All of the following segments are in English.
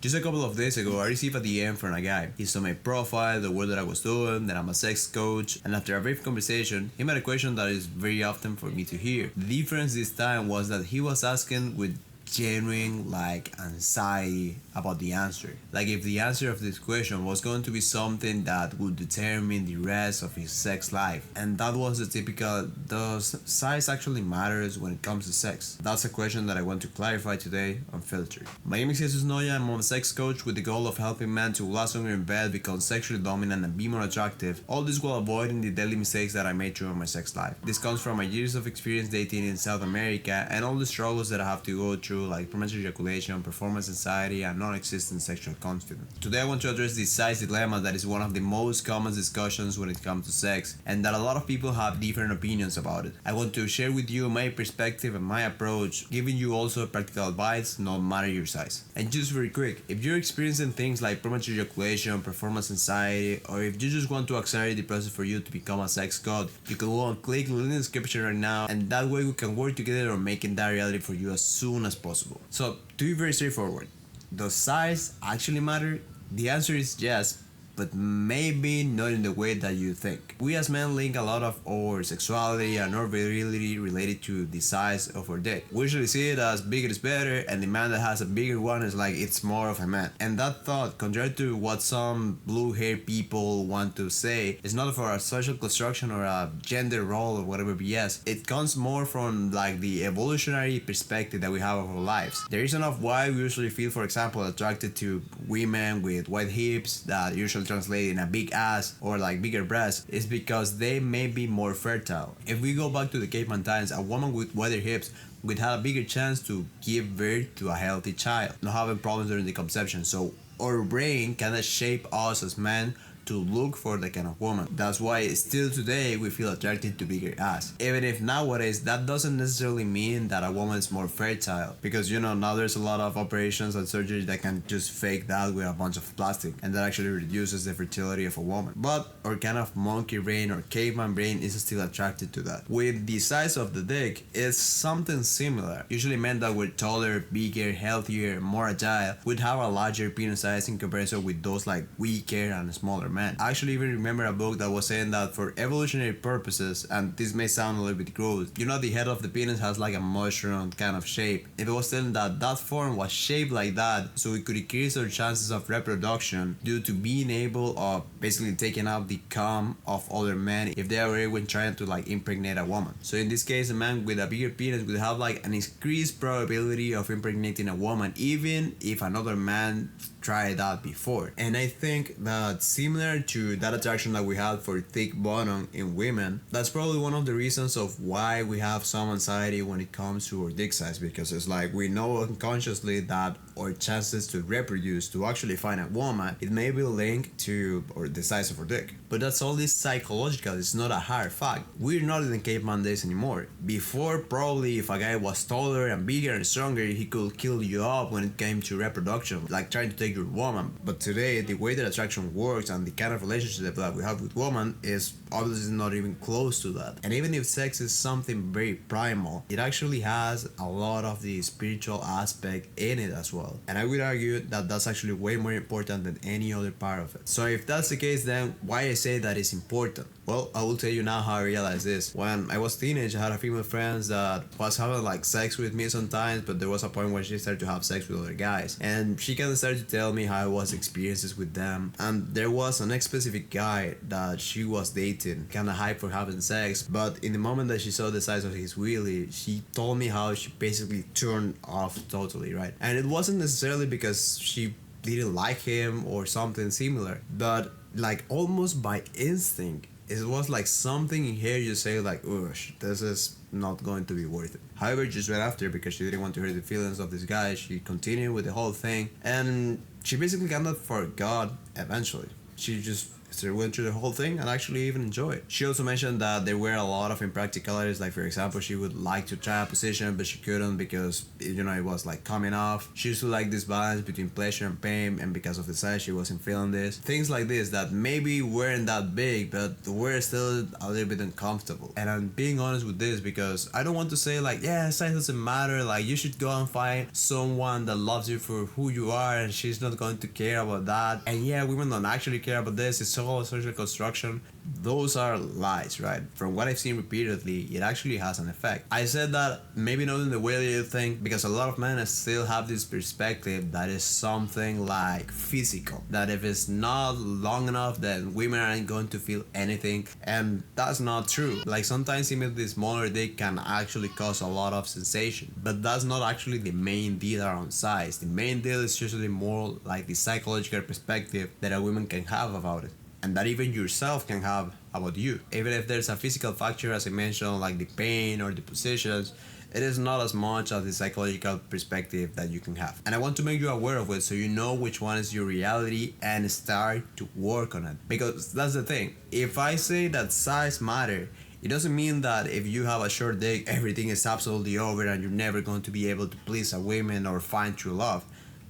Just a couple of days ago, I received a DM from a guy. He saw my profile, the work that I was doing, that I'm a sex coach, and after a brief conversation, he made a question that is very often for me to hear. The difference this time was that he was asking with genuine anxiety about the answer. Like if the answer of this question was going to be something that would determine the rest of his sex life. And that was the typical, does size actually matters when it comes to sex? That's a question that I want to clarify today on Filtered. My name is Jesus Noya, I'm a sex coach with the goal of helping men to last longer in bed, become sexually dominant and be more attractive, all this while avoiding the deadly mistakes that I made throughout my sex life. This comes from my years of experience dating in South America and all the struggles that I have to go through like premature ejaculation, performance anxiety, and non-existent sexual confidence. Today I want to address the size dilemma that is one of the most common discussions when it comes to sex, and that a lot of people have different opinions about it. I want to share with you my perspective and my approach, giving you also practical advice no matter your size. And just very quick, if you're experiencing things like premature ejaculation, performance anxiety, or if you just want to accelerate the process for you to become a sex god, you can go and click the link in the description right now, and that way we can work together on making that reality for you as soon as possible. So, to be very straightforward, does size actually matter? The answer is yes, but maybe not in the way that you think. We as men link a lot of our sexuality and our virility related to the size of our dick. We usually see it as bigger is better, and the man that has a bigger one is like it's more of a man. And that thought, contrary to what some blue-haired people want to say, is not for a social construction or a gender role or whatever BS. It comes more from like the evolutionary perspective that we have of our lives. The reason of why we usually feel, for example, attracted to women with wide hips that usually translate in a big ass or like bigger breasts is because they may be more fertile. If we go back to the caveman times, a woman with wider hips would have a bigger chance to give birth to a healthy child, not having problems during the conception. So our brain kind of shape us as men to look for the kind of woman. That's why still today we feel attracted to bigger ass. Even if nowadays that doesn't necessarily mean that a woman is more fertile, because you know now there's a lot of operations and surgery that can just fake that with a bunch of plastic, and that actually reduces the fertility of a woman. But our kind of monkey brain or caveman brain is still attracted to that. With the size of the dick, it's something similar. Usually men that were taller, bigger, healthier, more agile would have a larger penis size in comparison with those like weaker and smaller men. I actually even remember a book that was saying that for evolutionary purposes, and this may sound a little bit gross, you know the head of the penis has like a mushroom kind of shape. If it was saying that that form was shaped like that so it could increase our chances of reproduction due to being able of basically taking out the cum of other men if they are when trying to like impregnate a woman. So in this case, a man with a bigger penis would have like an increased probability of impregnating a woman even if another man tried that before. And I think that similar to that attraction that we had for thick bottom in women, that's probably one of the reasons of why we have some anxiety when it comes to our dick size, because it's like we know unconsciously that our chances to reproduce, to actually find a woman, it may be linked to or the size of our dick. But that's all this psychological, it's not a hard fact. We're not in the caveman days anymore. Before, probably if a guy was taller and bigger and stronger, he could kill you up when it came to reproduction, like trying to take your woman. But today, the way that attraction works and the kind of relationship that we have with women is obviously not even close to that. And even if sex is something very primal, it actually has a lot of the spiritual aspect in it as well. And I would argue that that's actually way more important than any other part of it. So if that's the case, then why I say that it's important? Well, I will tell you now how I realized this. When I was teenage, I had a female friends that was having like sex with me sometimes, but there was a point where she started to have sex with other guys. And she kind of started to tell me how it was experiences with them. And there was an next specific guy that she was dating, kind of hyped for having sex, but in the moment that she saw the size of his wheelie, she told me how she basically turned off totally, right? And it wasn't necessarily because she didn't like him or something similar, but like almost by instinct, it was like something in here you say like, oosh, this is not going to be worth it. However, just right after, because she didn't want to hurt the feelings of this guy, she continued with the whole thing, and she basically kind of forgot eventually. She just So they went through the whole thing and actually even enjoy it. She also mentioned that there were a lot of impracticalities, like for example, she would like to try a position but she couldn't because it was like coming off. She used to like this balance between pleasure and pain, and because of the size she wasn't feeling this. Things like this that maybe weren't that big but were still a little bit uncomfortable. And I'm being honest with this because I don't want to say like, yeah, size doesn't matter, like you should go and find someone that loves you for who you are and she's not going to care about that. And yeah, women don't actually care about this, it's all a social construction. Those are lies, right? From what I've seen repeatedly, it actually has an effect. I said that maybe not in the way that you think, because a lot of men still have this perspective that is something like physical, that if it's not long enough then women aren't going to feel anything, and that's not true. Like sometimes even the smaller dick can actually cause a lot of sensation, but that's not actually the main deal around size. The main deal is usually more like the psychological perspective that a woman can have about it, and that even yourself can have about you. Even if there's a physical factor, as I mentioned, like the pain or the positions, it is not as much as the psychological perspective that you can have. And I want to make you aware of it so you know which one is your reality and start to work on it. Because that's the thing. If I say that size matter, it doesn't mean that if you have a short dick, everything is absolutely over and you're never going to be able to please a woman or find true love.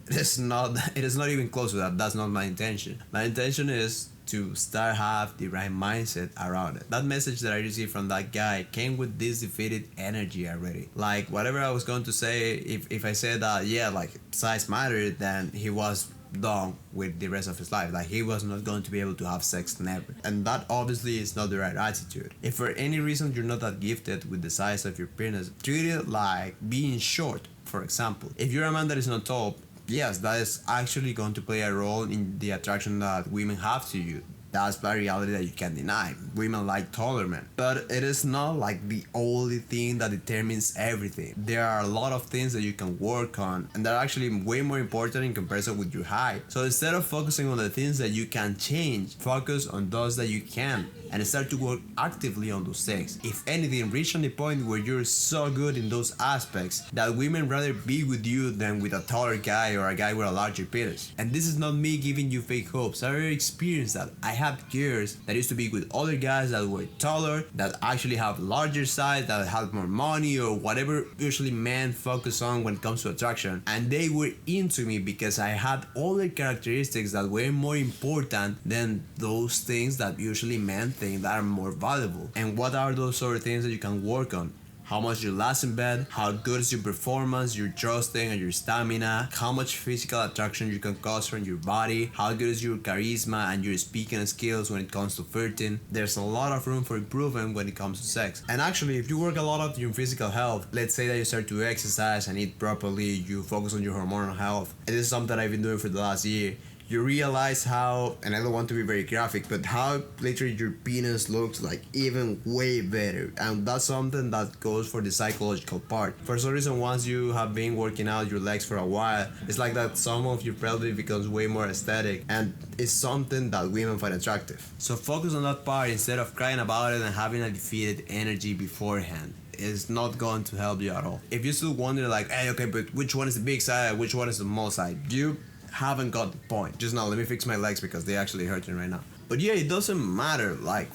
It is not even close to that. That's not my intention. My intention is to start have the right mindset around it. That message that I received from that guy came with this defeated energy already. Like whatever I was going to say, if I said that yeah, like size mattered, then he was done with the rest of his life. Like he was not going to be able to have sex never. And that obviously is not the right attitude. If for any reason you're not that gifted with the size of your penis, treat it like being short, for example. If you're a man that is not tall, yes, that is actually going to play a role in the attraction that women have to you. That's a reality that you can't deny. Women like taller men. But it is not like the only thing that determines everything. There are a lot of things that you can work on, and they're actually way more important in comparison with your height. So instead of focusing on the things that you can change, focus on those that you can, and start to work actively on those things. If anything, reach on the point where you're so good in those aspects that women rather be with you than with a taller guy or a guy with a larger penis. And this is not me giving you fake hopes. I already experienced that. I had girls that used to be with other guys that were taller, that actually have larger size, that had more money or whatever usually men focus on when it comes to attraction. And they were into me because I had other characteristics that were more important than those things that usually men think that are more valuable. And what are those sort of things that you can work on? How much you last in bed, how good is your performance, your trusting and your stamina, how much physical attraction you can cause from your body, how good is your charisma and your speaking skills when it comes to flirting. There's a lot of room for improvement when it comes to sex. And actually, if you work a lot on your physical health, let's say that you start to exercise and eat properly, you focus on your hormonal health, and this is something I've been doing for the last year, you realize how, and I don't want to be very graphic, but how literally your penis looks like even way better. And that's something that goes for the psychological part. For some reason, once you have been working out your legs for a while, it's like that some of your pelvic becomes way more aesthetic, and it's something that women find attractive. So focus on that part instead of crying about it and having a defeated energy beforehand. Is not going to help you at all. If you still wonder like, hey, okay, but which one is the big side, which one is the small side, you haven't got the point. Just now, let me fix my legs because they actually hurting right now. But yeah, it doesn't matter. Like,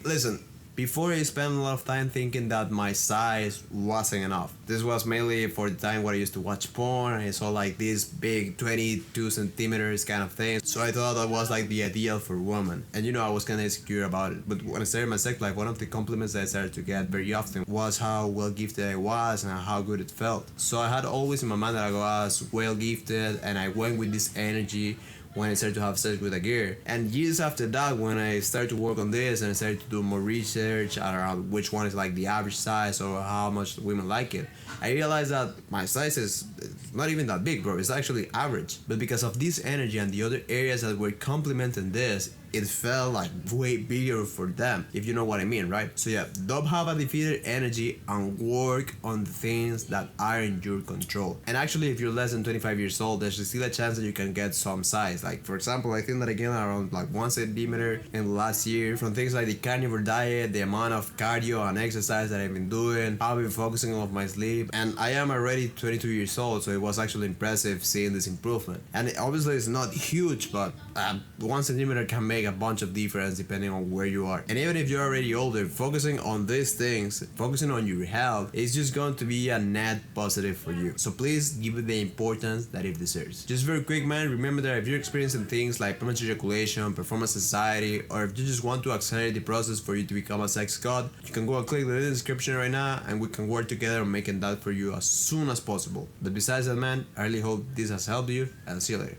listen, before I spent a lot of time thinking that my size wasn't enough. This was mainly for the time where I used to watch porn and I saw like this big 22 centimeters kind of thing. So I thought that was like the ideal for women. And you know, I was kind of insecure about it. But when I started my sex life, one of the compliments that I started to get very often was how well gifted I was and how good it felt. So I had always in my mind that I was well gifted, and I went with this energy when I started to have sex with a girl. And years after that, when I started to work on this and I started to do more research around which one is like the average size or how much women like it, I realized that my size is not even that big, bro. It's actually average. But because of this energy and the other areas that were complementing this, it felt like way bigger for them, if you know what I mean, right? So yeah, don't have a defeated energy and work on the things that are in your control. And actually, if you're less than 25 years old, there's still a chance that you can get some size. Like for example, I think that I gained around like 1 centimeter in the last year from things like the carnivore diet, the amount of cardio and exercise that I've been doing. I've been focusing on my sleep, and I am already 22 years old, so it was actually impressive seeing this improvement. And obviously it's not huge, but 1 centimeter can make make a bunch of difference depending on where you are. And even if you're already older, focusing on these things, focusing on your health, is just going to be a net positive for you. So please give it the importance that it deserves. Just very quick, man, remember that if you're experiencing things like premature ejaculation, performance anxiety, or if you just want to accelerate the process for you to become a sex god, you can go and click the link in the description right now and we can work together on making that for you as soon as possible. But besides that, man, I really hope this has helped you, and I'll see you later.